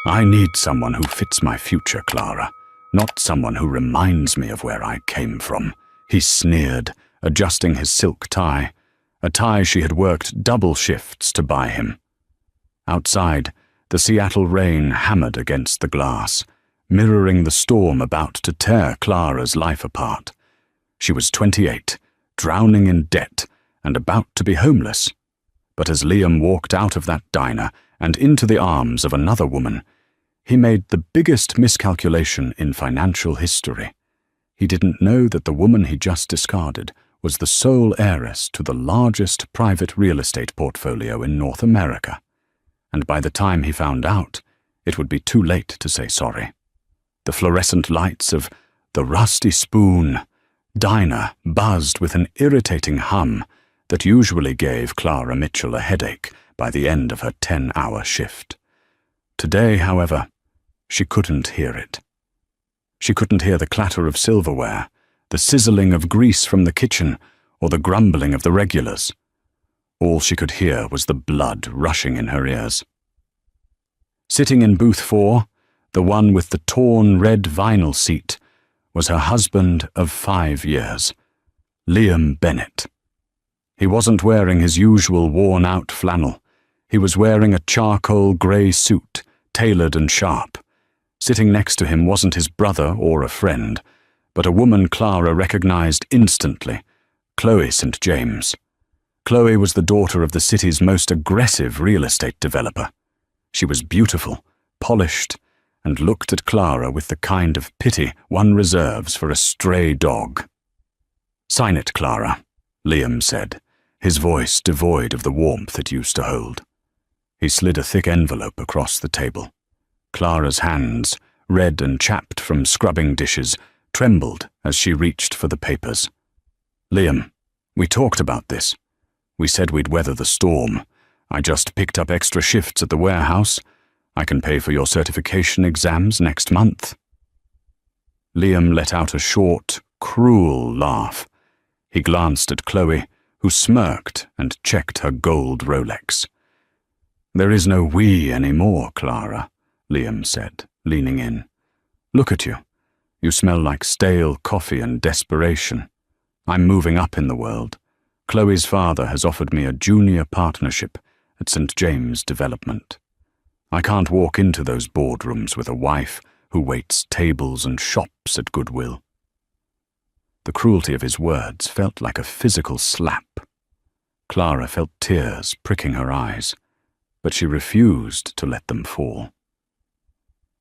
I need someone who fits my future, Clara, not someone who reminds me of where I came from, he sneered, adjusting his silk tie, a tie she had worked double shifts to buy him. Outside, the Seattle rain hammered against the glass, mirroring the storm about to tear Clara's life apart. She was 28, drowning in debt, and about to be homeless. But as Liam walked out of that diner and into the arms of another woman, he made the biggest miscalculation in financial history. He didn't know that the woman he just discarded was the sole heiress to the largest private real estate portfolio in North America. And by the time he found out, it would be too late to say sorry. The fluorescent lights of the Rusty Spoon diner buzzed with an irritating hum that usually gave Clara Mitchell a headache by the end of her 10-hour shift. Today, however, she couldn't hear it. She couldn't hear the clatter of silverware, the sizzling of grease from the kitchen, or the grumbling of the regulars. All she could hear was the blood rushing in her ears. Sitting in booth 4, the one with the torn red vinyl seat, was her husband of 5 years, Liam Bennett. He wasn't wearing his usual worn-out flannel. He was wearing a charcoal grey suit, tailored and sharp. Sitting next to him wasn't his brother or a friend, but a woman Clara recognized instantly, Chloe St. James. Chloe was the daughter of the city's most aggressive real estate developer. She was beautiful, polished, and looked at Clara with the kind of pity one reserves for a stray dog. "Sign it, Clara," Liam said, his voice devoid of the warmth it used to hold. He slid a thick envelope across the table. Clara's hands, red and chapped from scrubbing dishes, trembled as she reached for the papers. "Liam, we talked about this. We said we'd weather the storm. I just picked up extra shifts at the warehouse. I can pay for your certification exams next month." Liam let out a short, cruel laugh. He glanced at Chloe, who smirked and checked her gold Rolex. "There is no we anymore, Clara," Liam said, leaning in. "Look at you. You smell like stale coffee and desperation. I'm moving up in the world. Chloe's father has offered me a junior partnership at St. James Development. I can't walk into those boardrooms with a wife who waits tables and shops at Goodwill." The cruelty of his words felt like a physical slap. Clara felt tears pricking her eyes, but she refused to let them fall.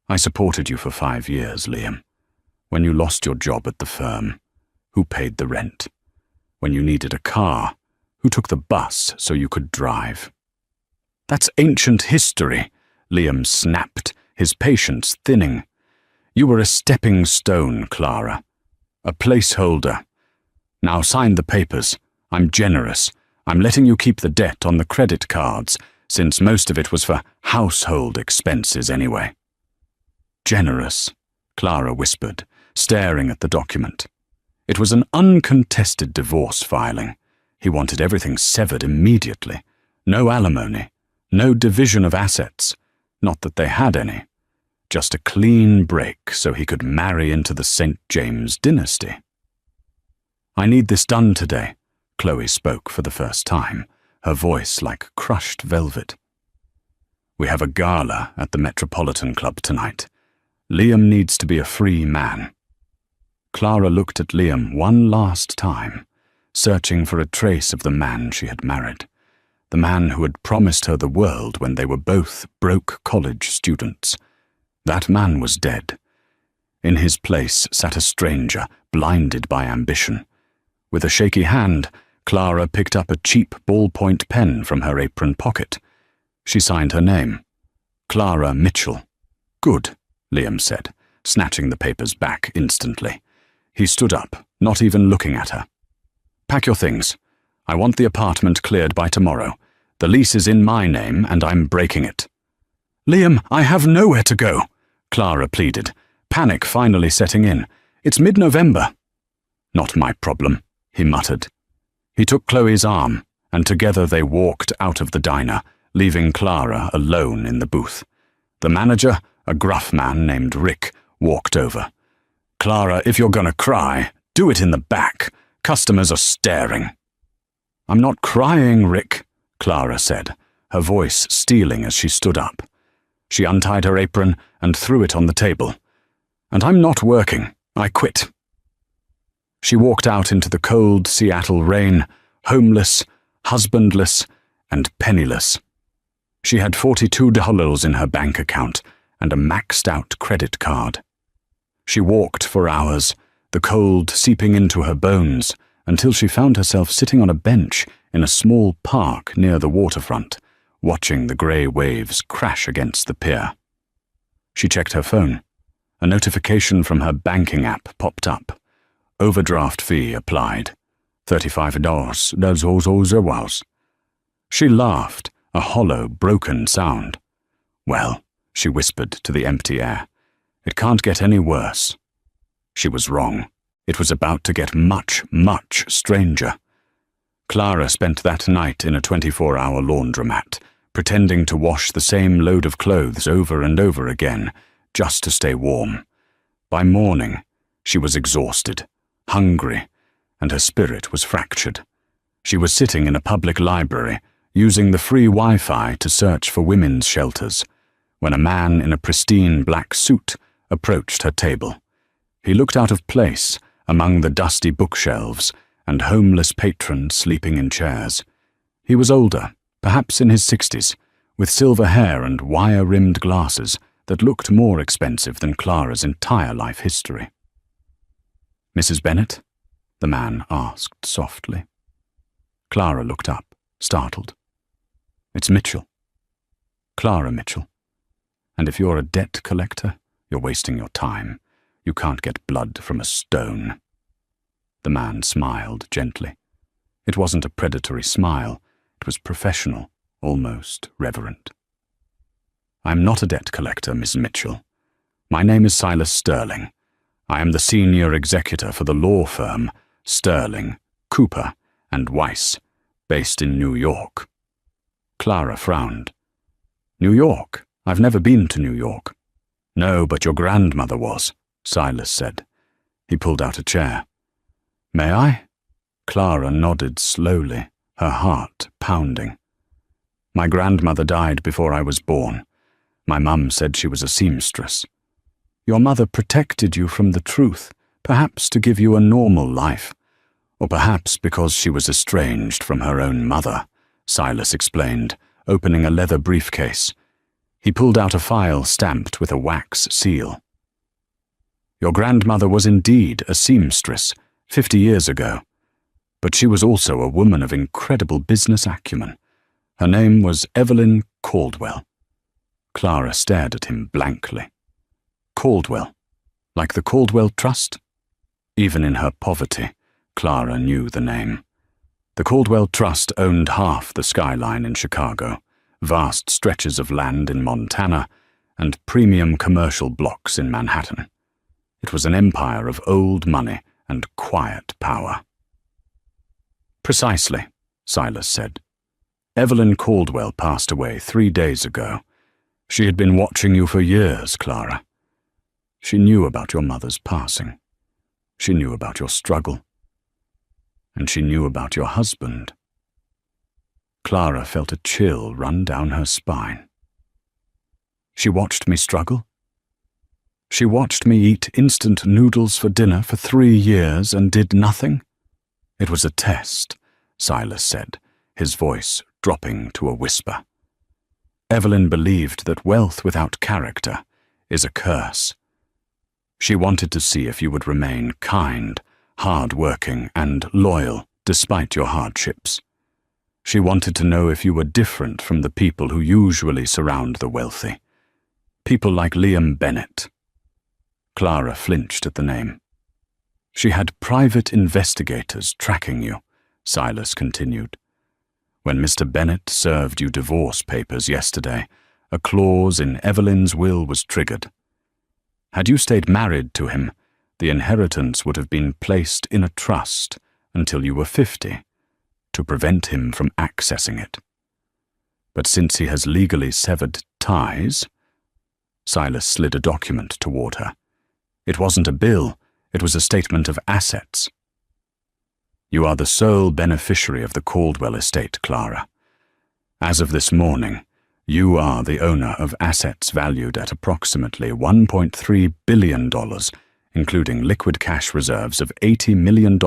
"I supported you for 5 years, Liam. When you lost your job at the firm, who paid the rent? When you needed a car, who took the bus so you could drive?" "That's ancient history," Liam snapped, his patience thinning. "You were a stepping stone, Clara. A placeholder. Now sign the papers. I'm generous. I'm letting you keep the debt on the credit cards, since most of it was for household expenses anyway." "Generous," Clara whispered, staring at the document. It was an uncontested divorce filing. He wanted everything severed immediately. No alimony, no division of assets, not that they had any. Just a clean break so he could marry into the St. James dynasty. "I need this done today," Chloe spoke for the first time, her voice like crushed velvet. "We have a gala at the Metropolitan Club tonight. Liam needs to be a free man." Clara looked at Liam one last time, searching for a trace of the man she had married, the man who had promised her the world when they were both broke college students. That man was dead. In his place sat a stranger, blinded by ambition. With a shaky hand, Clara picked up a cheap ballpoint pen from her apron pocket. She signed her name. Clara Mitchell. "Good," Liam said, snatching the papers back instantly. He stood up, not even looking at her. "Pack your things. I want the apartment cleared by tomorrow. The lease is in my name, and I'm breaking it." "Liam, I have nowhere to go," Clara pleaded, panic finally setting in. "It's mid-November." "Not my problem," he muttered. He took Chloe's arm, and together they walked out of the diner, leaving Clara alone in the booth. The manager, a gruff man named Rick, walked over. "Clara, if you're gonna cry, do it in the back. Customers are staring." "I'm not crying, Rick," Clara said, her voice stealing as she stood up. She untied her apron and threw it on the table. "And I'm not working. I quit." She walked out into the cold Seattle rain, homeless, husbandless, and penniless. She had $42 in her bank account and a maxed-out credit card. She walked for hours, the cold seeping into her bones, until she found herself sitting on a bench in a small park near the waterfront, watching the grey waves crash against the pier. She checked her phone. A notification from her banking app popped up. Overdraft fee applied. $35, that's all there was. She laughed, a hollow, broken sound. "Well," she whispered to the empty air, "it can't get any worse." She was wrong. It was about to get much, much stranger. Clara spent that night in a 24-hour laundromat, pretending to wash the same load of clothes over and over again, just to stay warm. By morning, she was exhausted, hungry, and her spirit was fractured. She was sitting in a public library, using the free Wi-Fi to search for women's shelters, when a man in a pristine black suit approached her table. He looked out of place among the dusty bookshelves and homeless patrons sleeping in chairs. He was older, perhaps in his 60s, with silver hair and wire-rimmed glasses that looked more expensive than Clara's entire life history. "Mrs. Bennet?" the man asked softly. Clara looked up, startled. "It's Mitchell. Clara Mitchell. And if you're a debt collector, you're wasting your time. You can't get blood from a stone." The man smiled gently. It wasn't a predatory smile. It was professional, almost reverent. "I'm not a debt collector, Miss Mitchell. My name is Silas Sterling. I am the senior executor for the law firm Sterling, Cooper, and Weiss, based in New York." Clara frowned. "New York? I've never been to New York." "No, but your grandmother was," Silas said. He pulled out a chair. "May I?" Clara nodded slowly, her heart pounding. "My grandmother died before I was born. My mum said she was a seamstress. Your mother protected you from the truth, perhaps to give you a normal life, or perhaps because she was estranged from her own mother," Silas explained, opening a leather briefcase. He pulled out a file stamped with a wax seal. "Your grandmother was indeed a seamstress 50 years ago, but she was also a woman of incredible business acumen. Her name was Evelyn Caldwell." Clara stared at him blankly. Caldwell, like the Caldwell Trust? Even in her poverty, Clara knew the name. The Caldwell Trust owned half the skyline in Chicago, vast stretches of land in Montana, and premium commercial blocks in Manhattan. It was an empire of old money and quiet power. "Precisely," Silas said. "Evelyn Caldwell passed away 3 days ago. She had been watching you for years, Clara. She knew about your mother's passing. She knew about your struggle. And she knew about your husband." Clara felt a chill run down her spine. "She watched me struggle? She watched me eat instant noodles for dinner for 3 years and did nothing?" "It was a test," Silas said, his voice dropping to a whisper. "Evelyn believed that wealth without character is a curse. She wanted to see if you would remain kind, hard-working, and loyal despite your hardships. She wanted to know if you were different from the people who usually surround the wealthy. People like Liam Bennett." Clara flinched at the name. "She had private investigators tracking you," Silas continued. "When Mr. Bennett served you divorce papers yesterday, a clause in Evelyn's will was triggered. Had you stayed married to him, the inheritance would have been placed in a trust until you were 50, to prevent him from accessing it. But since he has legally severed ties, Silas slid a document toward her. It wasn't a bill, it was a statement of assets. You are the sole beneficiary of the Caldwell estate, Clara. As of this morning, you are the owner of assets valued at approximately $1.3 billion, including liquid cash reserves of $80 million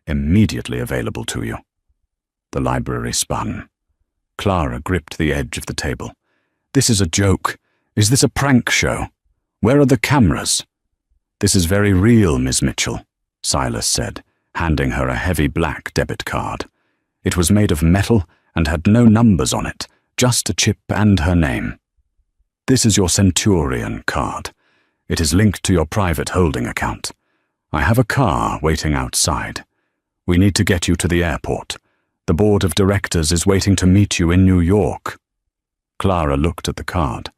immediately available to you. The library spun. Clara gripped the edge of the table. This is a joke. Is this a prank show? Where are the cameras? This is very real, Miss Mitchell, Silas said, handing her a heavy black debit card. It was made of metal and had no numbers on it, just a chip and her name. This is your Centurion card. It is linked to your private holding account. I have a car waiting outside. We need to get you to the airport. The board of directors is waiting to meet you in New York. Clara looked at the card.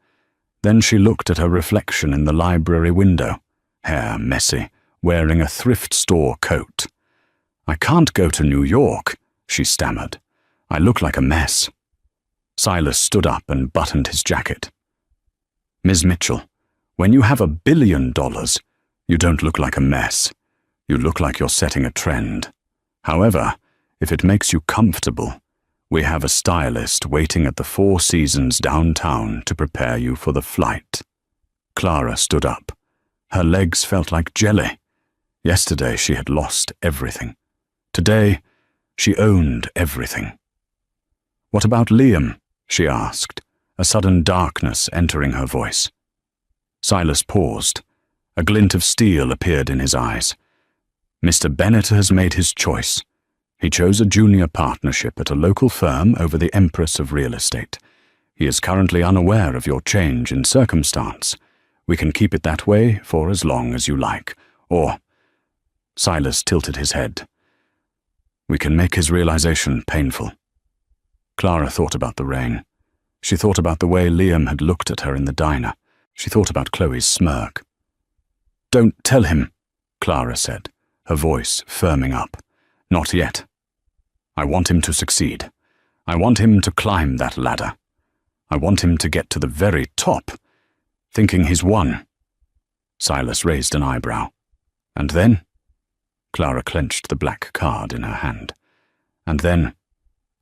Then she looked at her reflection in the library window, hair messy, wearing a thrift store coat. I can't go to New York, she stammered. I look like a mess. Silas stood up and buttoned his jacket. Ms. Mitchell, when you have $1 billion, you don't look like a mess. You look like you're setting a trend. However, if it makes you comfortable, we have a stylist waiting at the Four Seasons downtown to prepare you for the flight. Clara stood up. Her legs felt like jelly. Yesterday she had lost everything. Today, she owned everything. What about Liam? She asked, a sudden darkness entering her voice. Silas paused. A glint of steel appeared in his eyes. Mr. Bennett has made his choice. He chose a junior partnership at a local firm over the Empress of real estate. He is currently unaware of your change in circumstance. We can keep it that way for as long as you like. Or, Silas tilted his head. We can make his realization painful. Clara thought about the rain. She thought about the way Liam had looked at her in the diner. She thought about Chloe's smirk. Don't tell him, Clara said, her voice firming up. Not yet. I want him to succeed. I want him to climb that ladder. I want him to get to the very top, thinking he's won. Silas raised an eyebrow. And then? Clara clenched the black card in her hand. And then,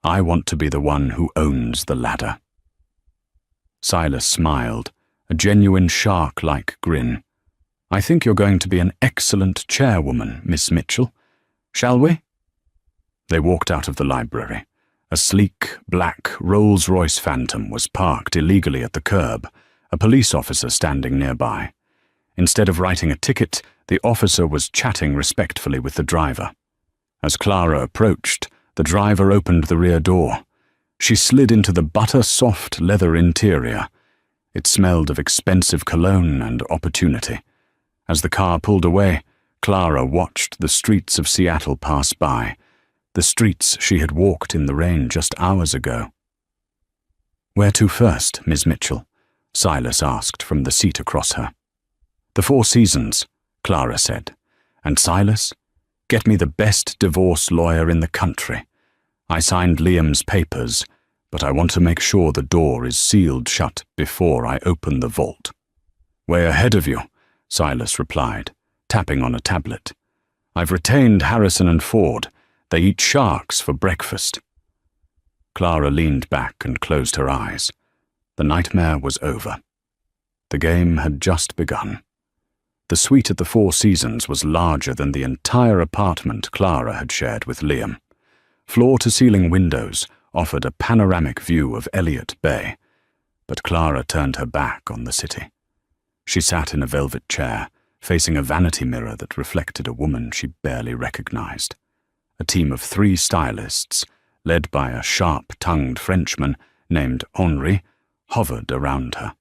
I want to be the one who owns the ladder. Silas smiled, a genuine shark-like grin. I think you're going to be an excellent chairwoman, Miss Mitchell. Shall we? They walked out of the library. A sleek, black Rolls-Royce Phantom was parked illegally at the curb, a police officer standing nearby. Instead of writing a ticket, the officer was chatting respectfully with the driver. As Clara approached, the driver opened the rear door. She slid into the butter-soft leather interior. It smelled of expensive cologne and opportunity. As the car pulled away, Clara watched the streets of Seattle pass by, the streets she had walked in the rain just hours ago. Where to first, Miss Mitchell? Silas asked from the seat across her. The Four Seasons, Clara said. And Silas, get me the best divorce lawyer in the country. I signed Liam's papers, but I want to make sure the door is sealed shut before I open the vault. Way ahead of you, Silas replied, tapping on a tablet. I've retained Harrison and Ford. They eat sharks for breakfast. Clara leaned back and closed her eyes. The nightmare was over. The game had just begun. The suite at the Four Seasons was larger than the entire apartment Clara had shared with Liam. Floor-to-ceiling windows offered a panoramic view of Elliott Bay, but Clara turned her back on the city. She sat in a velvet chair, facing a vanity mirror that reflected a woman she barely recognized. A team of 3 stylists, led by a sharp-tongued Frenchman named Henri, hovered around her.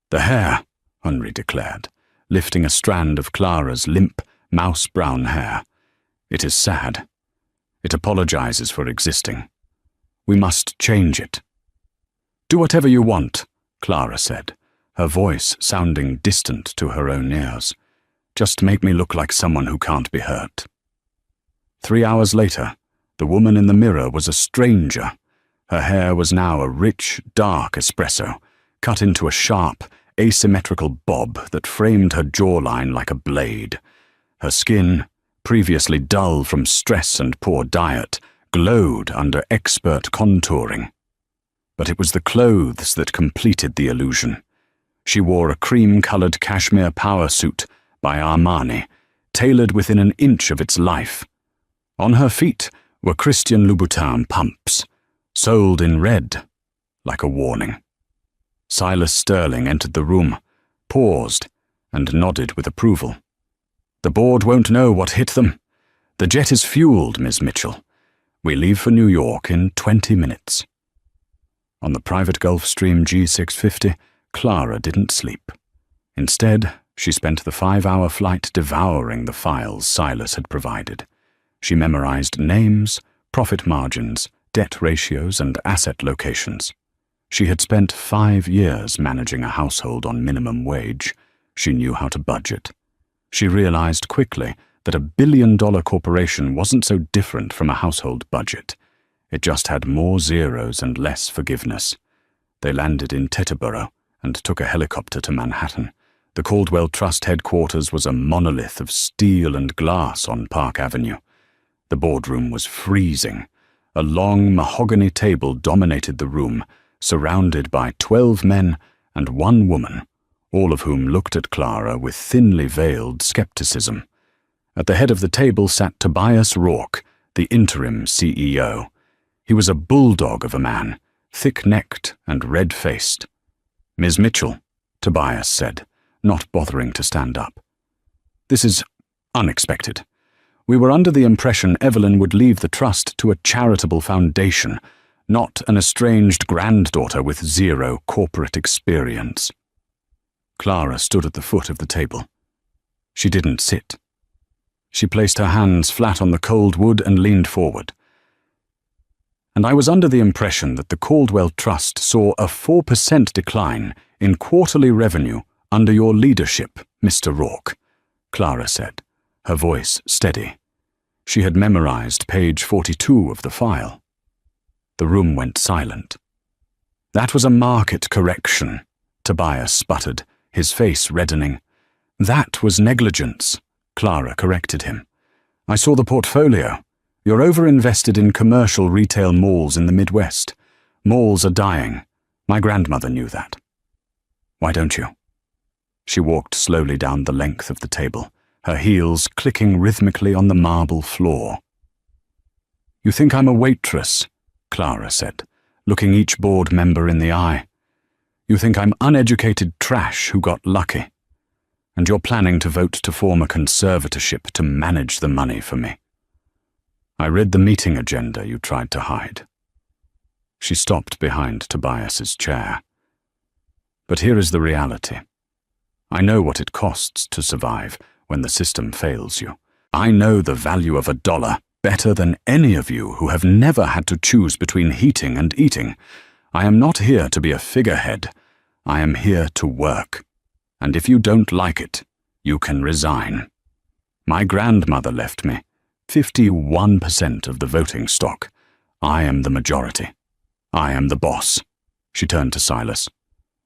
The hair, Henri declared, lifting a strand of Clara's limp, mouse-brown hair. It is sad. It apologizes for existing. We must change it. Do whatever you want, Clara said, her voice sounding distant to her own ears. Just make me look like someone who can't be hurt. 3 hours later, the woman in the mirror was a stranger. Her hair was now a rich, dark espresso, cut into a sharp, asymmetrical bob that framed her jawline like a blade. Her skin, previously dull from stress and poor diet, glowed under expert contouring. But it was the clothes that completed the illusion. She wore a cream-colored cashmere power suit by Armani, tailored within an inch of its life. On her feet were Christian Louboutin pumps, sold in red, like a warning. Silas Sterling entered the room, paused, and nodded with approval. "The board won't know what hit them. The jet is fueled, Ms. Mitchell. We leave for New York in 20 minutes. On the private Gulfstream G650, Clara didn't sleep. Instead, she spent the 5-hour flight devouring the files Silas had provided. She memorized names, profit margins, debt ratios, and asset locations. She had spent 5 years managing a household on minimum wage. She knew how to budget. She realized quickly that a billion-dollar corporation wasn't so different from a household budget. It just had more zeros and less forgiveness. They landed in Teterboro and took a helicopter to Manhattan. The Caldwell Trust headquarters was a monolith of steel and glass on Park Avenue. The boardroom was freezing. A long mahogany table dominated the room, surrounded by 12 men and 1 woman, all of whom looked at Clara with thinly veiled skepticism. At the head of the table sat Tobias Rourke, the interim CEO. He was a bulldog of a man, thick-necked and red-faced. "Ms. Mitchell," Tobias said, not bothering to stand up. "This is unexpected. We were under the impression Evelyn would leave the trust to a charitable foundation, not an estranged granddaughter with 0 corporate experience." Clara stood at the foot of the table. She didn't sit. She placed her hands flat on the cold wood and leaned forward. "And I was under the impression that the Caldwell Trust saw a 4% decline in quarterly revenue under your leadership, Mr. Rourke," Clara said, her voice steady. She had memorized page 42 of the file. The room went silent. "That was a market correction," Tobias sputtered, his face reddening. "That was negligence," Clara corrected him. "I saw the portfolio. You're over-invested in commercial retail malls in the Midwest. Malls are dying. My grandmother knew that. Why don't you?" She walked slowly down the length of the table, her heels clicking rhythmically on the marble floor. "You think I'm a waitress," Clara said, looking each board member in the eye. "You think I'm uneducated trash who got lucky. And you're planning to vote to form a conservatorship to manage the money for me. I read the meeting agenda you tried to hide." She stopped behind Tobias's chair. "But here is the reality. I know what it costs to survive when the system fails you. I know the value of $1 better than any of you who have never had to choose between heating and eating. I am not here to be a figurehead. I am here to work. And if you don't like it, you can resign. My grandmother left me 51% of the voting stock. I am the majority. I am the boss." She turned to Silas.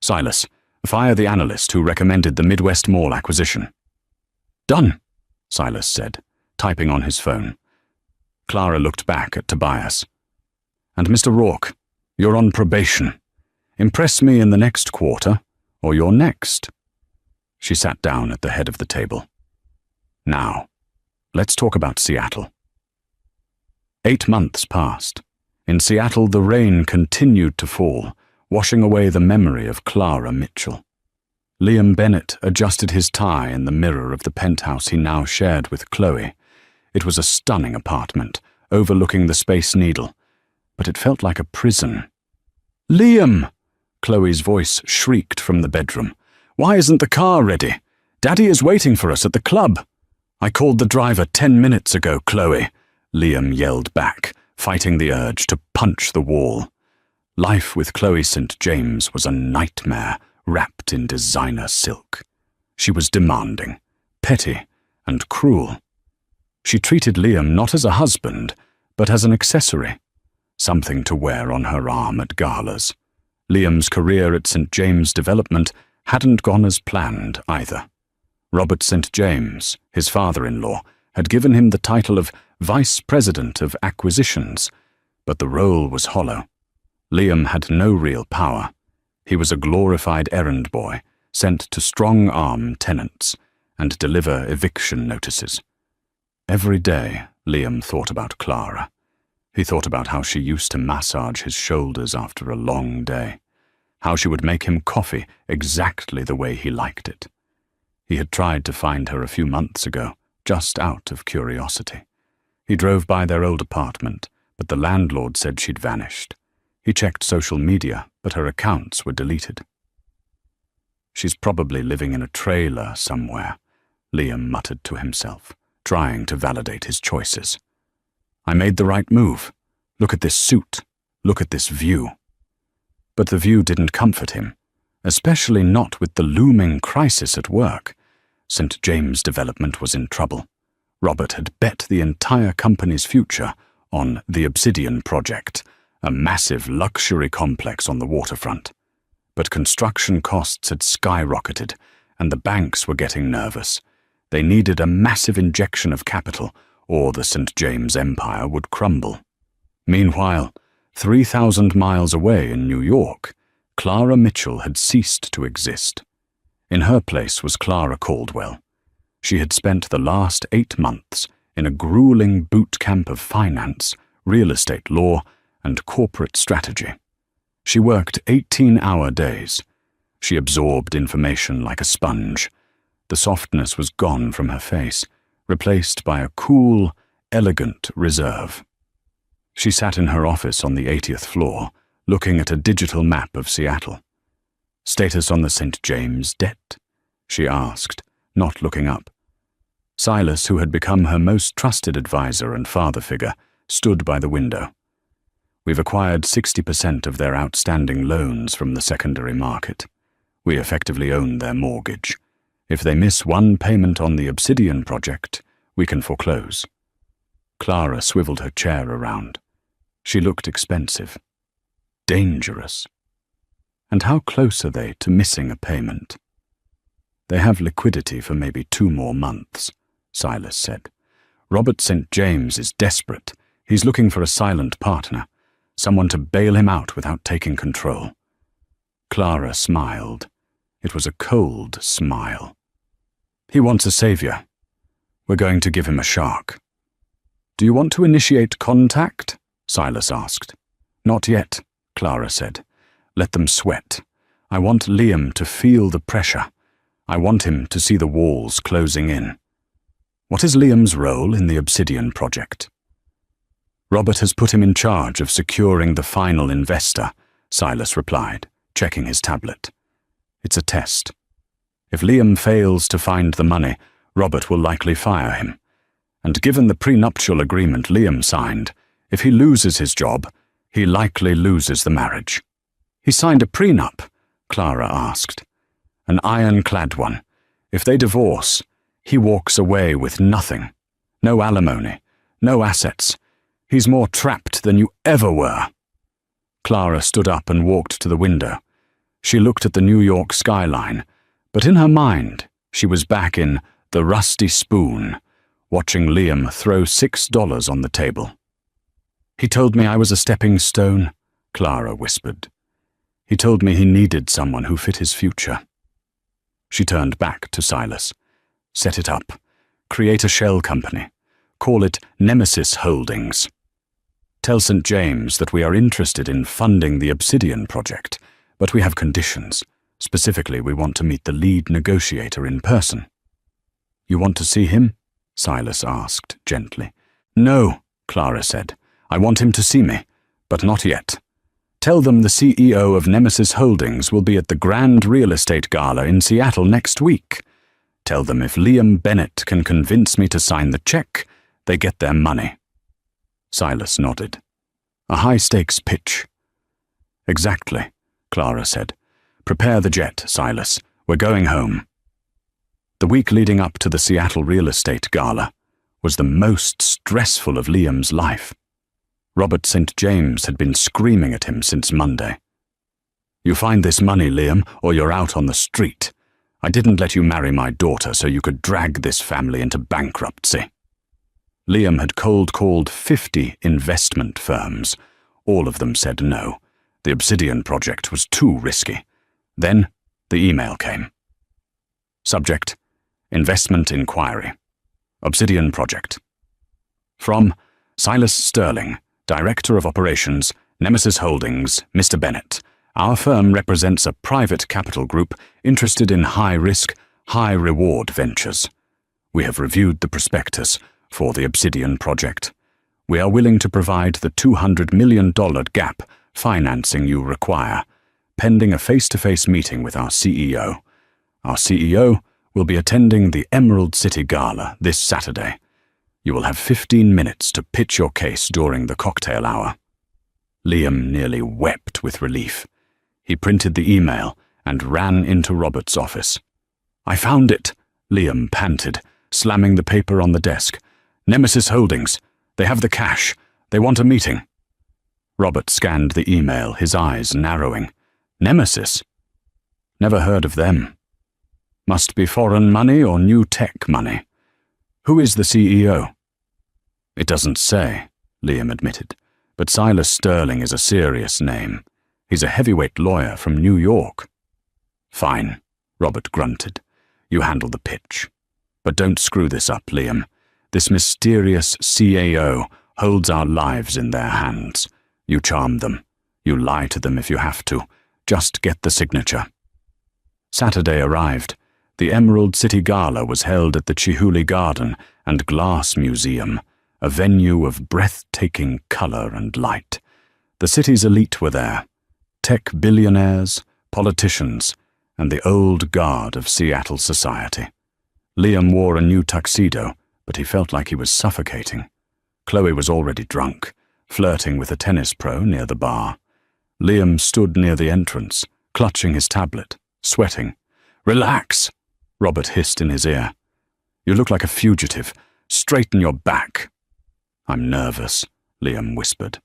"Silas, fire the analyst who recommended the Midwest Mall acquisition." "Done," Silas said, typing on his phone. Clara looked back at Tobias. "And Mr. Rourke, you're on probation. Impress me in the next quarter, or you're next." She sat down at the head of the table. "Now, let's talk about Seattle." 8 months passed. In Seattle, the rain continued to fall, washing away the memory of Clara Mitchell. Liam Bennett adjusted his tie in the mirror of the penthouse he now shared with Chloe. It was a stunning apartment, overlooking the Space Needle, but it felt like a prison. "Liam!" Chloe's voice shrieked from the bedroom. "Why isn't the car ready? Daddy is waiting for us at the club." "I called the driver 10 minutes ago, Chloe," Liam yelled back, fighting the urge to punch the wall. Life with Chloe St. James was a nightmare wrapped in designer silk. She was demanding, petty, and cruel. She treated Liam not as a husband, but as an accessory, something to wear on her arm at galas. Liam's career at St. James Development hadn't gone as planned either. Robert St. James, his father-in-law, had given him the title of Vice President of Acquisitions, but the role was hollow. Liam had no real power. He was a glorified errand boy, sent to strong-arm tenants and deliver eviction notices. Every day, Liam thought about Clara. He thought about how she used to massage his shoulders after a long day, how she would make him coffee exactly the way he liked it. He had tried to find her a few months ago, just out of curiosity. He drove by their old apartment, but the landlord said she'd vanished. He checked social media, but her accounts were deleted. "She's probably living in a trailer somewhere," Liam muttered to himself, trying to validate his choices. "I made the right move. Look at this suit. Look at this view." But the view didn't comfort him, especially not with the looming crisis at work. St. James Development was in trouble. Robert had bet the entire company's future on the Obsidian Project, a massive luxury complex on the waterfront. But construction costs had skyrocketed, and the banks were getting nervous. They needed a massive injection of capital, or the St. James Empire would crumble. Meanwhile, 3,000 miles away in New York, Clara Mitchell had ceased to exist. In her place was Clara Caldwell. She had spent the last 8 months in a grueling boot camp of finance, real estate law, and corporate strategy. She worked 18-hour days. She absorbed information like a sponge. The softness was gone from her face, replaced by a cool, elegant reserve. She sat in her office on the 80th floor, looking at a digital map of Seattle. "Status on the St. James debt?" she asked, not looking up. Silas, who had become her most trusted advisor and father figure, stood by the window. "We've acquired 60% of their outstanding loans from the secondary market. We effectively own their mortgage. If they miss one payment on the Obsidian Project, we can foreclose." Clara swiveled her chair around. She looked expensive. Dangerous. And how close are they to missing a payment? "They have liquidity for maybe 2 more months, Silas said. "Robert St. James is desperate. He's looking for a silent partner, someone to bail him out without taking control." Clara smiled. It was a cold smile. "He wants a savior. We're going to give him a shark." "Do you want to initiate contact?" Silas asked. "Not yet," Clara said. "Let them sweat. I want Liam to feel the pressure. I want him to see the walls closing in." "What is Liam's role in the Obsidian Project?" "Robert has put him in charge of securing the final investor," Silas replied, checking his tablet. "It's a test. If Liam fails to find the money, Robert will likely fire him. And given the prenuptial agreement Liam signed, if he loses his job, he likely loses the marriage." "He signed a prenup?" Clara asked. "An ironclad one. If they divorce, he walks away with nothing. No alimony, no assets. He's more trapped than you ever were." Clara stood up and walked to the window. She looked at the New York skyline, but in her mind, she was back in The Rusty Spoon, watching Liam throw $6 on the table. "He told me I was a stepping stone," Clara whispered. "He told me he needed someone who fit his future." She turned back to Silas. "Set it up. Create a shell company. Call it Nemesis Holdings. Tell St. James that we are interested in funding the Obsidian Project, but we have conditions. Specifically, we want to meet the lead negotiator in person." "You want to see him?" Silas asked gently. "No," Clara said. "I want him to see me, but not yet. Tell them the CEO of Nemesis Holdings will be at the Grand Real Estate Gala in Seattle next week. Tell them if Liam Bennett can convince me to sign the check, they get their money." Silas nodded. "A high-stakes pitch." "Exactly," Clara said. "Prepare the jet, Silas. We're going home." The week leading up to the Seattle Real Estate Gala was the most stressful of Liam's life. Robert St. James had been screaming at him since Monday. You find this money, Liam, or you're out on the street. I didn't let you marry my daughter so you could drag this family into bankruptcy. Liam had cold-called 50 investment firms. All of them said no. The Obsidian project was too risky. Then the email came. Subject: Investment Inquiry. Obsidian Project. From Silas Sterling, Director of Operations, Nemesis Holdings, Mr. Bennett. Our firm represents a private capital group interested in high-risk, high-reward ventures. We have reviewed the prospectus for the Obsidian project. We are willing to provide the $200 million gap financing you require, pending a face-to-face meeting with our CEO. Our CEO will be attending the Emerald City Gala this Saturday. You will have 15 minutes to pitch your case during the cocktail hour. Liam nearly wept with relief. He printed the email and ran into Robert's office. "I found it," Liam panted, slamming the paper on the desk. "Nemesis Holdings. They have the cash. They want a meeting." Robert scanned the email, his eyes narrowing. Nemesis? Never heard of them. Must be foreign money or new tech money. Who is the CEO? It doesn't say, Liam admitted, but Silas Sterling is a serious name. He's a heavyweight lawyer from New York. Fine, Robert grunted. You handle the pitch. But don't screw this up, Liam. This mysterious CAO holds our lives in their hands. You charm them. You lie to them if you have to. Just get the signature. Saturday arrived. The Emerald City Gala was held at the Chihuly Garden and Glass Museum, a venue of breathtaking color and light. The city's elite were there. Tech billionaires, politicians, and the old guard of Seattle society. Liam wore a new tuxedo, but he felt like he was suffocating. Chloe was already drunk, flirting with a tennis pro near the bar. Liam stood near the entrance, clutching his tablet, sweating. "Relax," Robert hissed in his ear. "You look like a fugitive. Straighten your back." "I'm nervous," Liam whispered.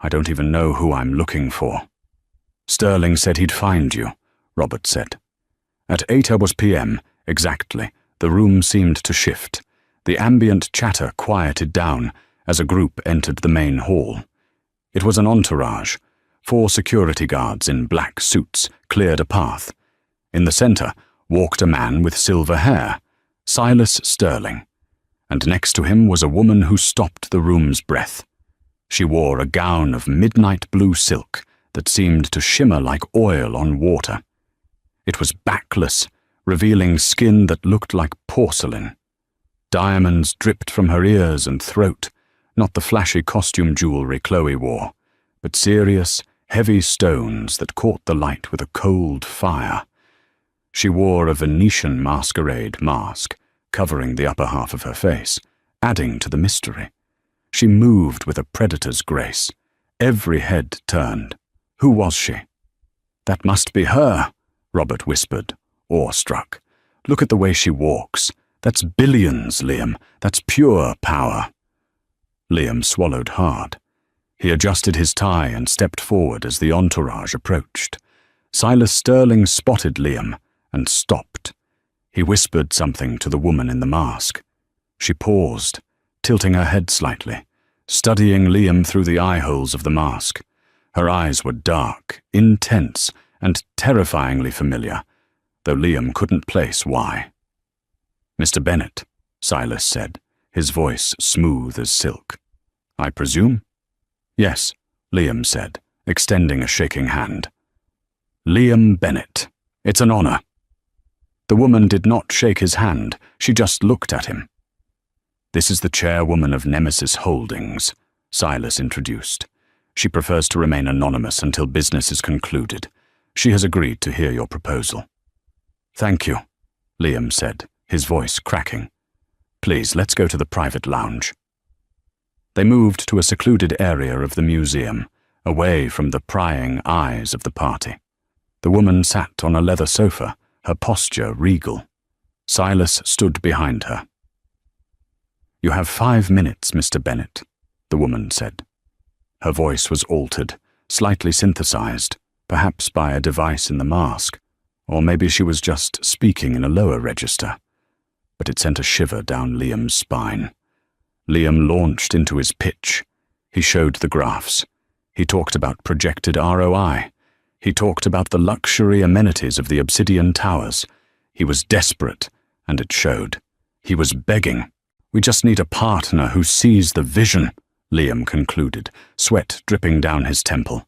"I don't even know who I'm looking for." "Sterling said he'd find you," Robert said. At 8 p.m. exactly, the room seemed to shift. The ambient chatter quieted down as a group entered the main hall. It was an entourage. 4 security guards in black suits cleared a path. In the center walked a man with silver hair, Silas Sterling, and next to him was a woman who stopped the room's breath. She wore a gown of midnight blue silk that seemed to shimmer like oil on water. It was backless, revealing skin that looked like porcelain. Diamonds dripped from her ears and throat, not the flashy costume jewelry Chloe wore, but serious, heavy stones that caught the light with a cold fire. She wore a Venetian masquerade mask, covering the upper half of her face, adding to the mystery. She moved with a predator's grace. Every head turned. Who was she? "That must be her," Robert whispered, awestruck. "Look at the way she walks. That's billions, Liam. That's pure power." Liam swallowed hard. He adjusted his tie and stepped forward as the entourage approached. Silas Sterling spotted Liam and stopped. He whispered something to the woman in the mask. She paused, tilting her head slightly, studying Liam through the eye holes of the mask. Her eyes were dark, intense, and terrifyingly familiar, though Liam couldn't place why. "Mr. Bennett," Silas said, his voice smooth as silk. "I presume?" "Yes," Liam said, extending a shaking hand. "Liam Bennett. It's an honor." The woman did not shake his hand, she just looked at him. "This is the chairwoman of Nemesis Holdings," Silas introduced. "She prefers to remain anonymous until business is concluded. She has agreed to hear your proposal." "Thank you," Liam said, his voice cracking. "Please, let's go to the private lounge." They moved to a secluded area of the museum, away from the prying eyes of the party. The woman sat on a leather sofa, her posture regal. Silas stood behind her. "You have 5 minutes, Mr. Bennett," the woman said. Her voice was altered, slightly synthesized, perhaps by a device in the mask, or maybe she was just speaking in a lower register. But it sent a shiver down Liam's spine. Liam launched into his pitch. He showed the graphs. He talked about projected ROI. He talked about the luxury amenities of the Obsidian Towers. He was desperate, and it showed. He was begging. "We just need a partner who sees the vision," Liam concluded, sweat dripping down his temple.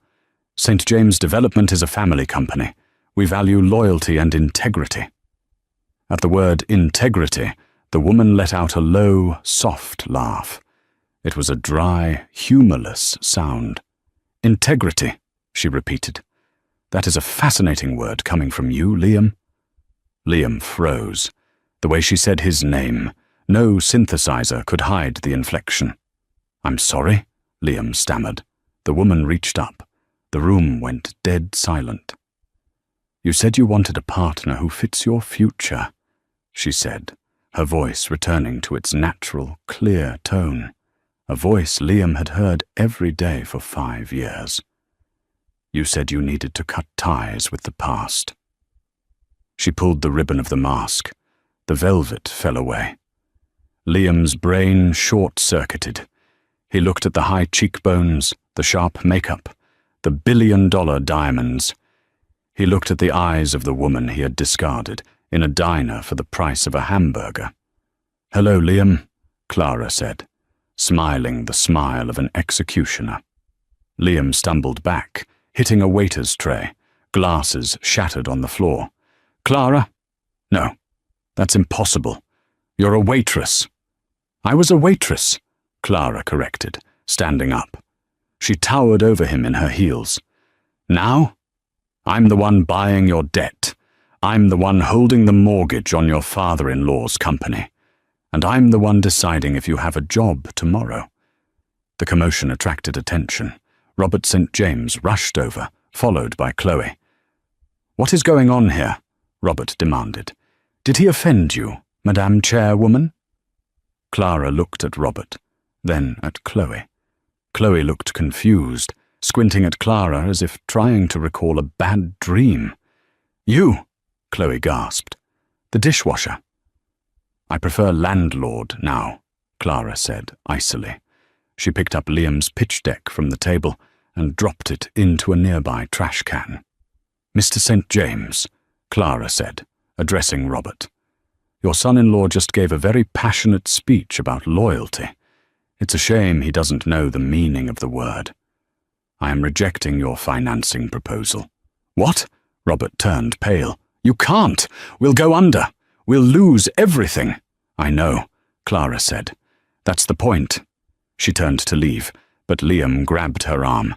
"St. James Development is a family company. We value loyalty and integrity." At the word integrity, the woman let out a low, soft laugh. It was a dry, humorless sound. "Integrity," she repeated. "That is a fascinating word coming from you, Liam." Liam froze. The way she said his name, no synthesizer could hide the inflection. "I'm sorry," Liam stammered. The woman reached up. The room went dead silent. "You said you wanted a partner who fits your future," she said, her voice returning to its natural, clear tone, a voice Liam had heard every day for 5 years. "You said you needed to cut ties with the past." She pulled the ribbon of the mask. The velvet fell away. Liam's brain short-circuited. He looked at the high cheekbones, the sharp makeup, the billion-dollar diamonds. He looked at the eyes of the woman he had discarded in a diner for the price of a hamburger. "Hello, Liam," Clara said, smiling the smile of an executioner. Liam stumbled back, hitting a waiter's tray. Glasses shattered on the floor. "Clara? No, that's impossible. You're a waitress." "I was a waitress," Clara corrected, standing up. She towered over him in her heels. "Now? I'm the one buying your debt. I'm the one holding the mortgage on your father-in-law's company. And I'm the one deciding if you have a job tomorrow." The commotion attracted attention. Robert St. James rushed over, followed by Chloe. "What is going on here?" Robert demanded. "Did he offend you, Madame Chairwoman?" Clara looked at Robert, then at Chloe. Chloe looked confused, squinting at Clara as if trying to recall a bad dream. "You!" Chloe gasped. "The dishwasher." "I prefer landlord now," Clara said icily. She picked up Liam's pitch deck from the table and dropped it into a nearby trash can. "Mr. St. James," Clara said, addressing Robert, "your son-in-law just gave a very passionate speech about loyalty. It's a shame he doesn't know the meaning of the word. I am rejecting your financing proposal." "What?" Robert turned pale. "You can't! We'll go under! We'll lose everything!" "I know," Clara said. "That's the point." She turned to leave, but Liam grabbed her arm.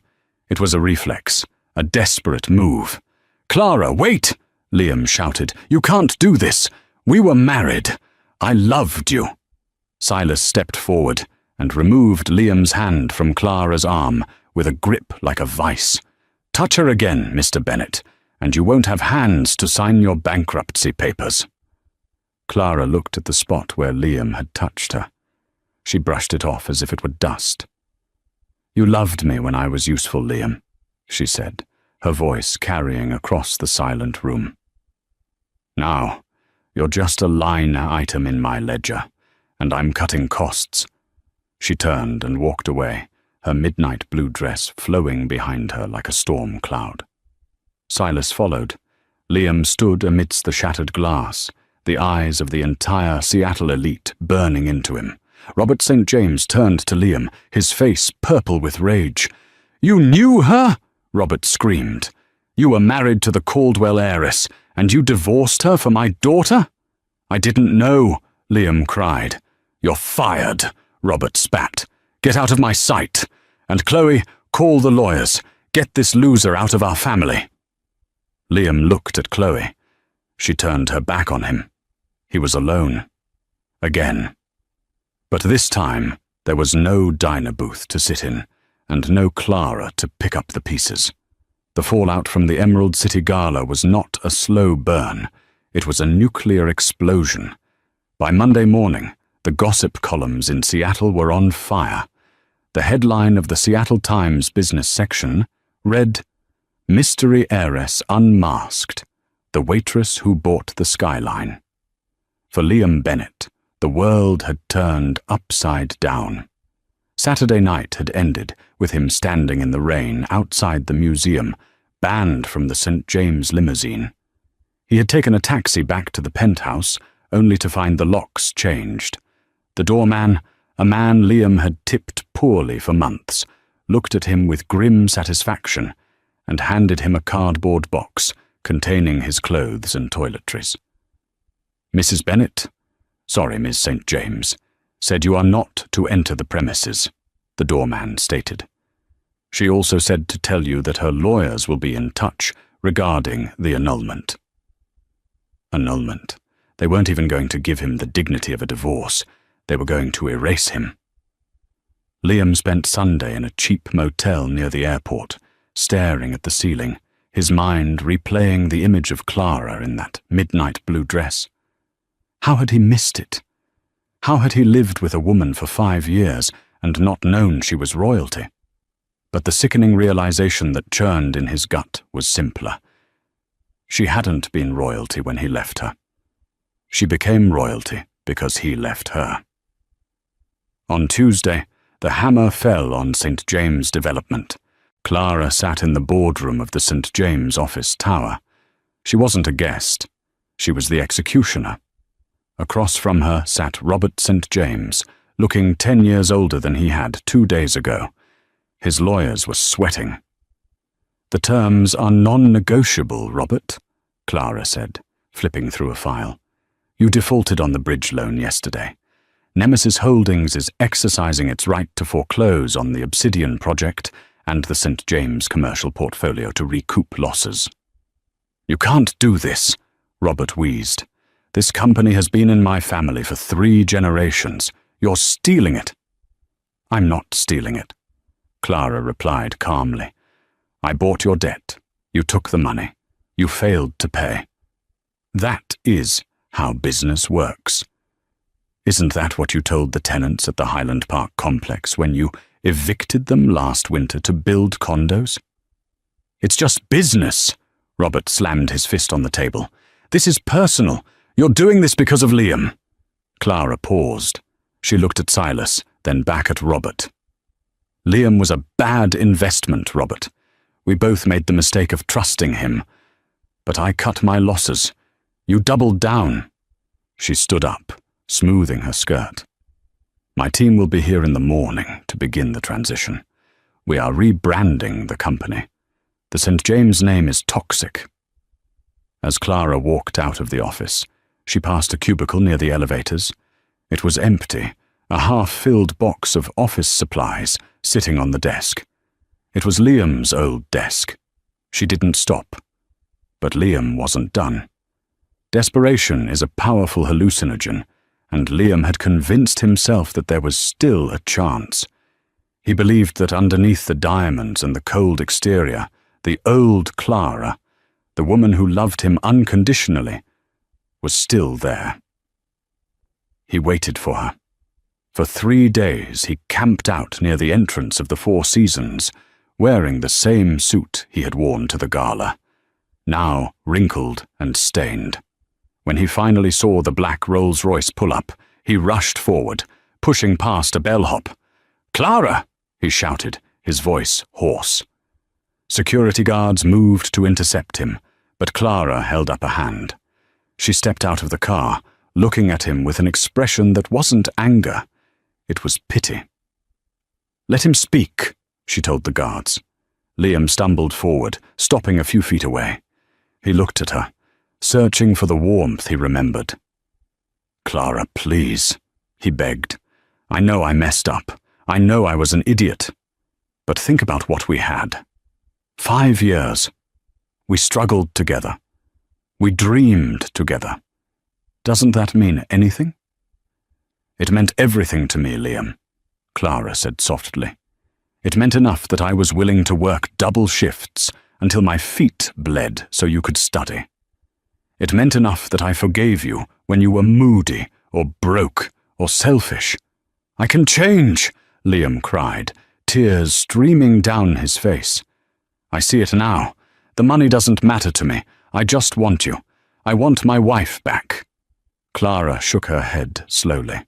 It was a reflex, a desperate move. "Clara, wait!" Liam shouted. "You can't do this! We were married! I loved you!" Silas stepped forward and removed Liam's hand from Clara's arm with a grip like a vice. "Touch her again, Mr. Bennett, and you won't have hands to sign your bankruptcy papers." Clara looked at the spot where Liam had touched her. She brushed it off as if it were dust. "You loved me when I was useful, Liam," she said, her voice carrying across the silent room. "Now, you're just a line item in my ledger, and I'm cutting costs." She turned and walked away, her midnight blue dress flowing behind her like a storm cloud. Silas followed. Liam stood amidst the shattered glass, the eyes of the entire Seattle elite burning into him. Robert St. James turned to Liam, his face purple with rage. "You knew her?" Robert screamed. "You were married to the Caldwell heiress, and you divorced her for my daughter?" "I didn't know," Liam cried. "You're fired," Robert spat. "Get out of my sight. And Chloe, call the lawyers. Get this loser out of our family." Liam looked at Chloe. She turned her back on him. He was alone. Again. But this time, there was no diner booth to sit in, and no Clara to pick up the pieces. The fallout from the Emerald City Gala was not a slow burn. It was a nuclear explosion. By Monday morning, the gossip columns in Seattle were on fire. The headline of the Seattle Times business section read, Mystery Heiress Unmasked, the waitress who bought the skyline. For Liam Bennett, the world had turned upside down. Saturday night had ended with him standing in the rain outside the museum, banned from the St. James limousine. He had taken a taxi back to the penthouse, only to find the locks changed. The doorman, a man Liam had tipped poorly for months, looked at him with grim satisfaction and handed him a cardboard box containing his clothes and toiletries. "Mrs. Bennett, sorry, Miss St. James, said you are not to enter the premises," the doorman stated. "She also said to tell you that her lawyers will be in touch regarding the annulment." Annulment. They weren't even going to give him the dignity of a divorce. They were going to erase him. Liam spent Sunday in a cheap motel near the airport, staring at the ceiling, his mind replaying the image of Clara in that midnight blue dress. How had he missed it? How had he lived with a woman for 5 years and not known she was royalty? But the sickening realization that churned in his gut was simpler. She hadn't been royalty when he left her. She became royalty because he left her. On Tuesday, the hammer fell on St. James Development. Clara sat in the boardroom of the St. James office tower. She wasn't a guest. She was the executioner. Across from her sat Robert St. James, looking 10 years older than he had 2 days ago. His lawyers were sweating. "The terms are non-negotiable, Robert," Clara said, flipping through a file. "You defaulted on the bridge loan yesterday. Nemesis Holdings is exercising its right to foreclose on the Obsidian project and the St. James commercial portfolio to recoup losses." "You can't do this," Robert wheezed. "This company has been in my family for 3 generations. You're stealing it." "I'm not stealing it," Clara replied calmly. "I bought your debt. You took the money. You failed to pay. That is how business works. Isn't that what you told the tenants at the Highland Park complex when you evicted them last winter to build condos?" "It's just business," Robert slammed his fist on the table. "This is personal. You're doing this because of Liam." Clara paused. She looked at Silas, then back at Robert. "Liam was a bad investment, Robert. We both made the mistake of trusting him. But I cut my losses. You doubled down." She stood up, smoothing her skirt. "My team will be here in the morning to begin the transition. We are rebranding the company. The St. James name is toxic." As Clara walked out of the office, she passed a cubicle near the elevators. It was empty, a half-filled box of office supplies sitting on the desk. It was Liam's old desk. She didn't stop. But Liam wasn't done. Desperation is a powerful hallucinogen, and Liam had convinced himself that there was still a chance. He believed that underneath the diamonds and the cold exterior, the old Clara, the woman who loved him unconditionally, was still there. He waited for her. For 3 days he camped out near the entrance of the Four Seasons, wearing the same suit he had worn to the gala, now wrinkled and stained. When he finally saw the black Rolls-Royce pull up, he rushed forward, pushing past a bellhop. "Clara!" he shouted, his voice hoarse. Security guards moved to intercept him, but Clara held up a hand. She stepped out of the car, looking at him with an expression that wasn't anger. It was pity. "Let him speak," she told the guards. Liam stumbled forward, stopping a few feet away. He looked at her, searching for the warmth he remembered. "Clara, please," he begged. "I know I messed up. I know I was an idiot. But think about what we had. 5 years. We struggled together. We dreamed together. Doesn't that mean anything?" "It meant everything to me, Liam," Clara said softly. "It meant enough that I was willing to work double shifts until my feet bled so you could study. It meant enough that I forgave you when you were moody or broke or selfish." "I can change," Liam cried, tears streaming down his face. "I see it now. The money doesn't matter to me. I just want you. I want my wife back." Clara shook her head slowly.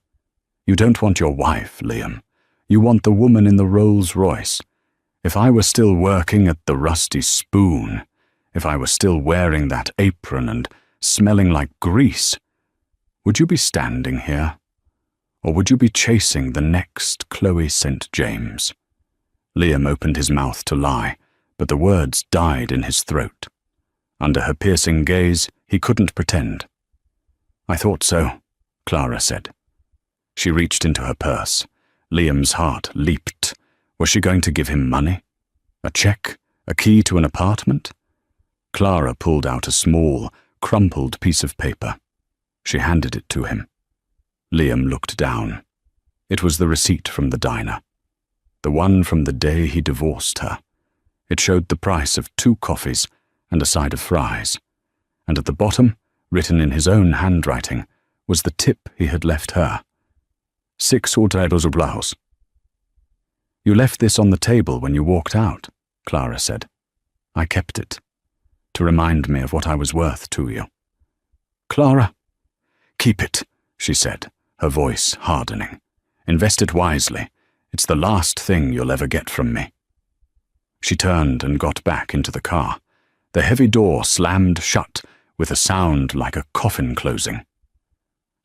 "You don't want your wife, Liam. You want the woman in the Rolls-Royce. If I were still working at the Rusty Spoon, if I were still wearing that apron and smelling like grease, would you be standing here? Or would you be chasing the next Chloe St. James?" Liam opened his mouth to lie, but the words died in his throat. Under her piercing gaze, he couldn't pretend. "I thought so," Clara said. She reached into her purse. Liam's heart leaped. Was she going to give him money? A check? A key to an apartment? Clara pulled out a small, crumpled piece of paper. She handed it to him. Liam looked down. It was the receipt from the diner. The one from the day he divorced her. It showed the price of 2 coffees and a side of fries. And at the bottom, written in his own handwriting, was the tip he had left her. 6 $6 "You left this on the table when you walked out," Clara said. "I kept it, to remind me of what I was worth to you." "Clara." "Keep it," she said, her voice hardening. "Invest it wisely. It's the last thing you'll ever get from me." She turned and got back into the car. The heavy door slammed shut with a sound like a coffin closing.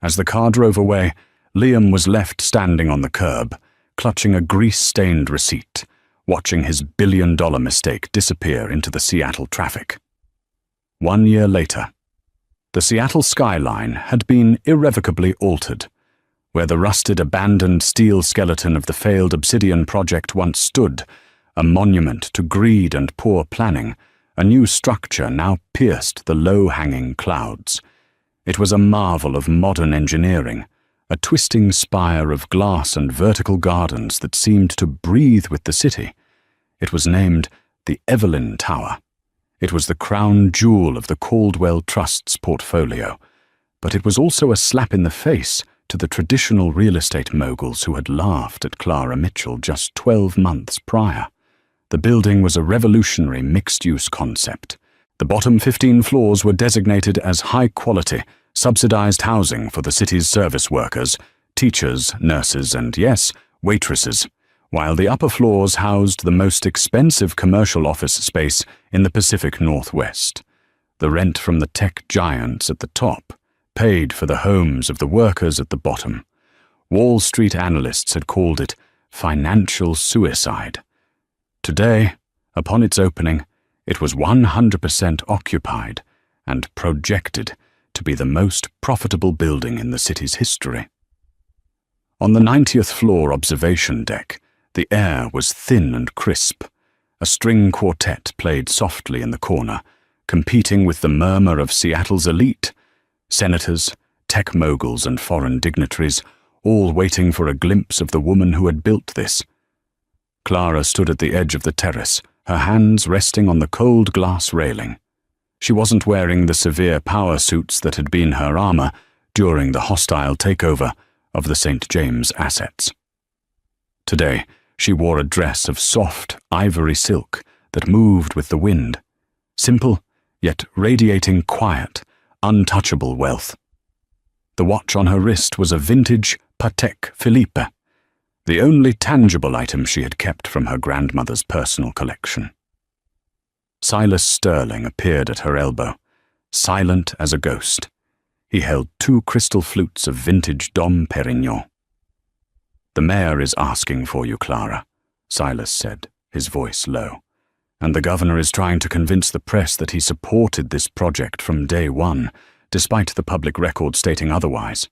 As the car drove away, Liam was left standing on the curb, clutching a grease-stained receipt, watching his billion-dollar mistake disappear into the Seattle traffic. 1 year later, the Seattle skyline had been irrevocably altered. Where the rusted, abandoned steel skeleton of the failed Obsidian project once stood, a monument to greed and poor planning, a new structure now pierced the low-hanging clouds. It was a marvel of modern engineering, a twisting spire of glass and vertical gardens that seemed to breathe with the city. It was named the Evelyn Tower. It was the crown jewel of the Caldwell Trust's portfolio, but it was also a slap in the face to the traditional real estate moguls who had laughed at Clara Mitchell just 12 months prior. The building was a revolutionary mixed-use concept. The bottom 15 floors were designated as high-quality, subsidized housing for the city's service workers, teachers, nurses, and, yes, waitresses, while the upper floors housed the most expensive commercial office space in the Pacific Northwest. The rent from the tech giants at the top paid for the homes of the workers at the bottom. Wall Street analysts had called it financial suicide. Today, upon its opening, it was 100% occupied and projected to be the most profitable building in the city's history. On the 90th floor observation deck, the air was thin and crisp. A string quartet played softly in the corner, competing with the murmur of Seattle's elite, senators, tech moguls, and foreign dignitaries, all waiting for a glimpse of the woman who had built this. Clara stood at the edge of the terrace, her hands resting on the cold glass railing. She wasn't wearing the severe power suits that had been her armor during the hostile takeover of the St. James assets. Today, she wore a dress of soft, ivory silk that moved with the wind, simple, yet radiating quiet, untouchable wealth. The watch on her wrist was a vintage Patek Philippe, the only tangible item she had kept from her grandmother's personal collection. Silas Sterling appeared at her elbow, silent as a ghost. He held 2 crystal flutes of vintage Dom Perignon. "The mayor is asking for you, Clara," Silas said, his voice low. "And the governor is trying to convince the press that he supported this project from day one, despite the public record stating otherwise."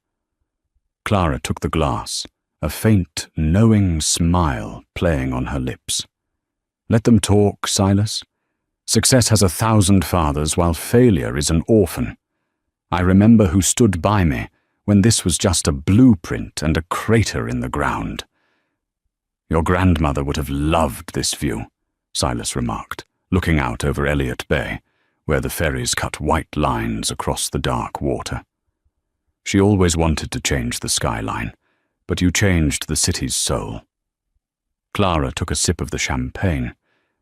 Clara took the glass, a faint, knowing smile playing on her lips. "Let them talk, Silas. Success has 1,000 fathers, while failure is an orphan. I remember who stood by me when this was just a blueprint and a crater in the ground." "Your grandmother would have loved this view," Silas remarked, looking out over Elliott Bay, where the ferries cut white lines across the dark water. "She always wanted to change the skyline, but you changed the city's soul." Clara took a sip of the champagne.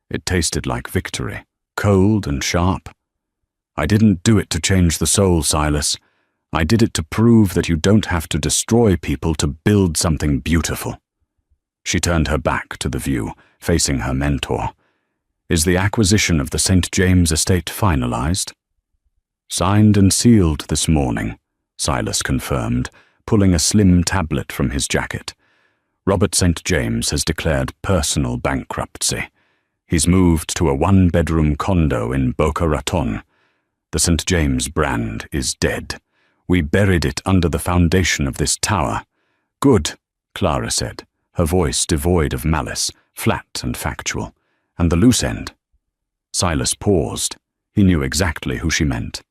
It tasted like victory, cold and sharp. "I didn't do it to change the soul, Silas. I did it to prove that you don't have to destroy people to build something beautiful." She turned her back to the view, facing her mentor. "Is the acquisition of the St. James estate finalized?" "Signed and sealed this morning," Silas confirmed, pulling a slim tablet from his jacket. "Robert St. James has declared personal bankruptcy. He's moved to a one-bedroom condo in Boca Raton. The St. James brand is dead. We buried it under the foundation of this tower." "Good," Clara said, her voice devoid of malice, flat and factual. "And the loose end?" Silas paused. He knew exactly who she meant.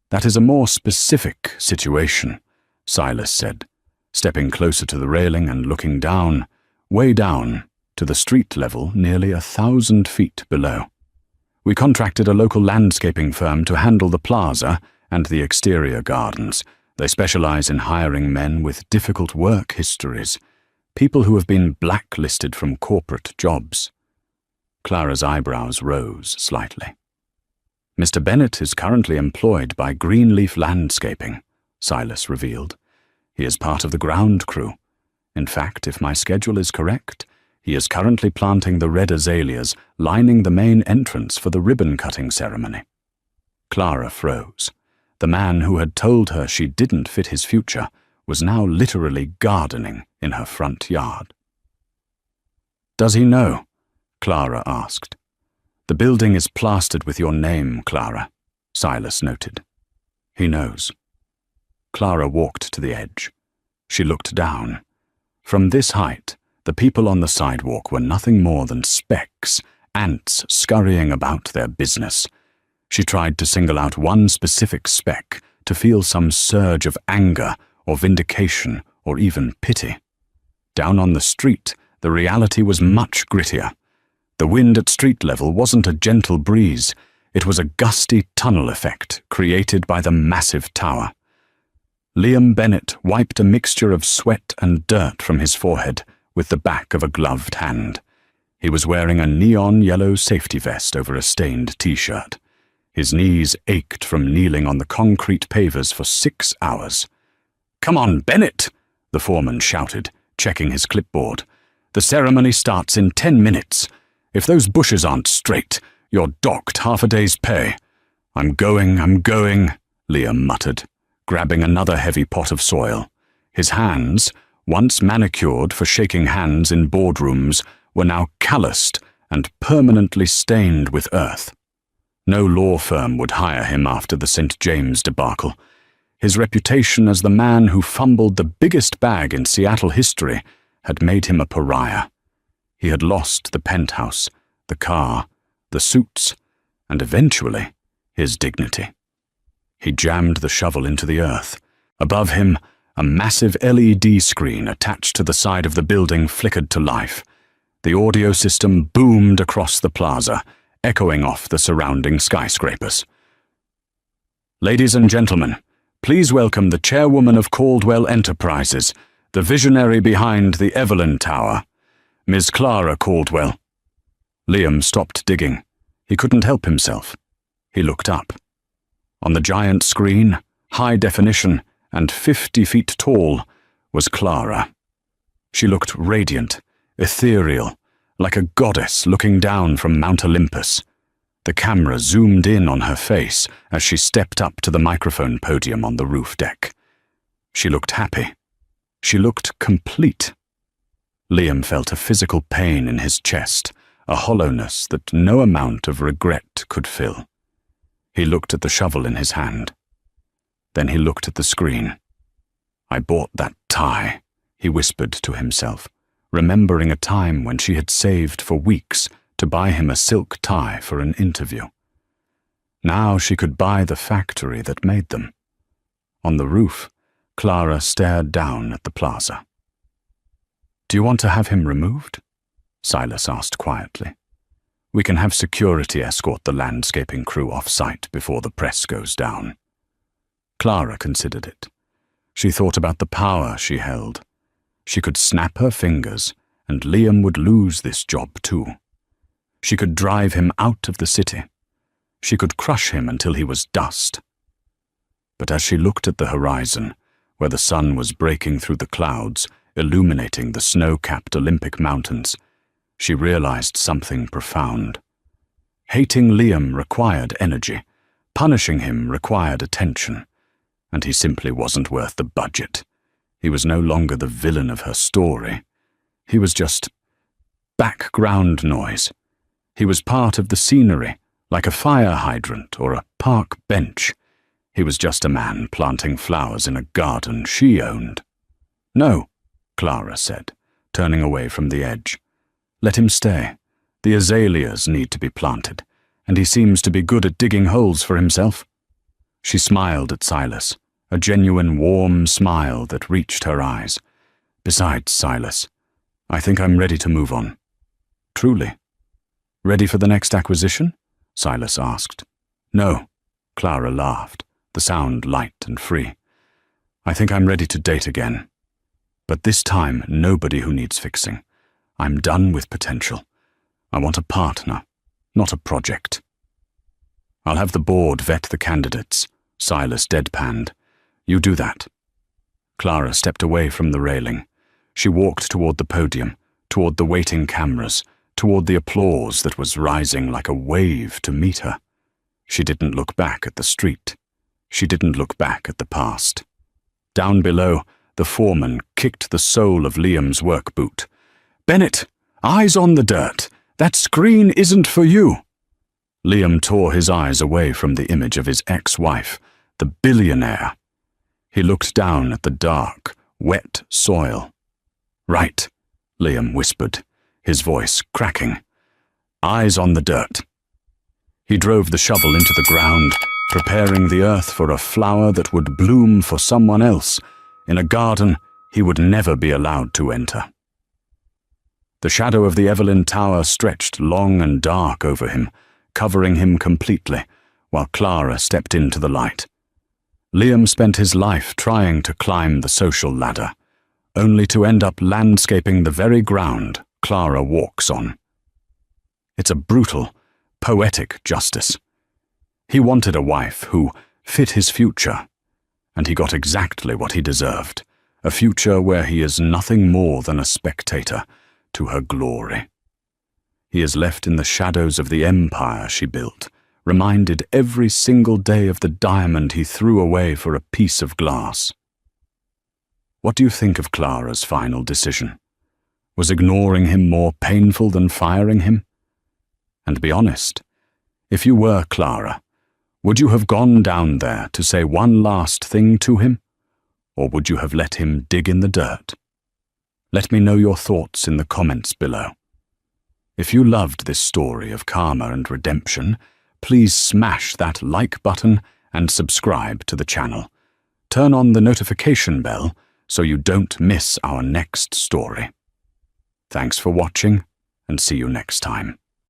"That is a more specific situation," Silas said, stepping closer to the railing and looking down, way down, to the street level nearly 1,000 feet below. "We contracted a local landscaping firm to handle the plaza and the exterior gardens. They specialize in hiring men with difficult work histories, people who have been blacklisted from corporate jobs." Clara's eyebrows rose slightly. "Mr. Bennett is currently employed by Greenleaf Landscaping," Silas revealed. "He is part of the ground crew. In fact, if my schedule is correct, he is currently planting the red azaleas lining the main entrance for the ribbon-cutting ceremony." Clara froze. The man who had told her she didn't fit his future was now literally gardening in her front yard. "Does he know?" Clara asked. "The building is plastered with your name, Clara," Silas noted. "He knows." Clara walked to the edge. She looked down. From this height, the people on the sidewalk were nothing more than specks, ants scurrying about their business. She tried to single out one specific speck to feel some surge of anger or vindication or even pity. Down on the street, the reality was much grittier. The wind at street level wasn't a gentle breeze. It was a gusty tunnel effect created by the massive tower. Liam Bennett wiped a mixture of sweat and dirt from his forehead with the back of a gloved hand. He was wearing a neon yellow safety vest over a stained t-shirt. His knees ached from kneeling on the concrete pavers for 6 hours. "Come on, Bennett!" the foreman shouted, checking his clipboard. "The ceremony starts in 10 minutes. If those bushes aren't straight, you're docked half a day's pay." I'm going," Liam muttered, grabbing another heavy pot of soil. His hands, once manicured for shaking hands in boardrooms, were now calloused and permanently stained with earth. No law firm would hire him after the St. James debacle. His reputation as the man who fumbled the biggest bag in Seattle history had made him a pariah. He had lost the penthouse, the car, the suits, and eventually his dignity. He jammed the shovel into the earth. Above him, a massive LED screen attached to the side of the building flickered to life. The audio system boomed across the plaza, echoing off the surrounding skyscrapers. "Ladies and gentlemen, please welcome the chairwoman of Caldwell Enterprises, the visionary behind the Evelyn Tower, Ms. Clara Caldwell." Liam stopped digging. He couldn't help himself. He looked up. On the giant screen, high definition and 50 feet tall, was Clara. She looked radiant, ethereal, like a goddess looking down from Mount Olympus. The camera zoomed in on her face as she stepped up to the microphone podium on the roof deck. She looked happy. She looked complete. Liam felt a physical pain in his chest, a hollowness that no amount of regret could fill. He looked at the shovel in his hand. Then he looked at the screen. "I bought that tie," he whispered to himself, remembering a time when she had saved for weeks to buy him a silk tie for an interview. Now she could buy the factory that made them. On the roof, Clara stared down at the plaza. "Do you want to have him removed?" Silas asked quietly. "We can have security escort the landscaping crew off-site before the press goes down." Clara considered it. She thought about the power she held. She could snap her fingers, and Liam would lose this job too. She could drive him out of the city, She could crush him until he was dust. But as she looked at the horizon, where the sun was breaking through the clouds, illuminating the snow-capped Olympic mountains, she realized something profound. Hating Liam required energy, punishing him required attention, and he simply wasn't worth the budget. He was no longer the villain of her story. He was just background noise. He was part of the scenery, like a fire hydrant or a park bench. He was just a man planting flowers in a garden she owned. "No," Clara said, turning away from the edge. "Let him stay. The azaleas need to be planted, and he seems to be good at digging holes for himself." She smiled at Silas, a genuine warm smile that reached her eyes. "Besides, Silas, I think I'm ready to move on." "Truly? Ready for the next acquisition?" Silas asked. "No," Clara laughed, the sound light and free. "I think I'm ready to date again. But this time, nobody who needs fixing. I'm done with potential. I want a partner, not a project." "I'll have the board vet the candidates," Silas deadpanned. "You do that." Clara stepped away from the railing. She walked toward the podium, toward the waiting cameras, toward the applause that was rising like a wave to meet her. She didn't look back at the street. She didn't look back at the past. Down below, the foreman kicked the sole of Liam's work boot. "Bennett, eyes on the dirt. That screen isn't for you." Liam tore his eyes away from the image of his ex-wife, the billionaire. He looked down at the dark, wet soil. "Right," Liam whispered, his voice cracking. "Eyes on the dirt." He drove the shovel into the ground, preparing the earth for a flower that would bloom for someone else, in a garden he would never be allowed to enter. The shadow of the Evelyn Tower stretched long and dark over him, covering him completely, while Clara stepped into the light. Liam spent his life trying to climb the social ladder, only to end up landscaping the very ground Clara walks on. It's a brutal, poetic justice. He wanted a wife who fit his future, and he got exactly what he deserved, a future where he is nothing more than a spectator to her glory. He is left in the shadows of the empire she built, reminded every single day of the diamond he threw away for a piece of glass. What do you think of Clara's final decision? Was ignoring him more painful than firing him? And be honest, if you were Clara, would you have gone down there to say one last thing to him? Or would you have let him dig in the dirt? Let me know your thoughts in the comments below. If you loved this story of karma and redemption, please smash that like button and subscribe to the channel. Turn on the notification bell so you don't miss our next story. Thanks for watching, and see you next time.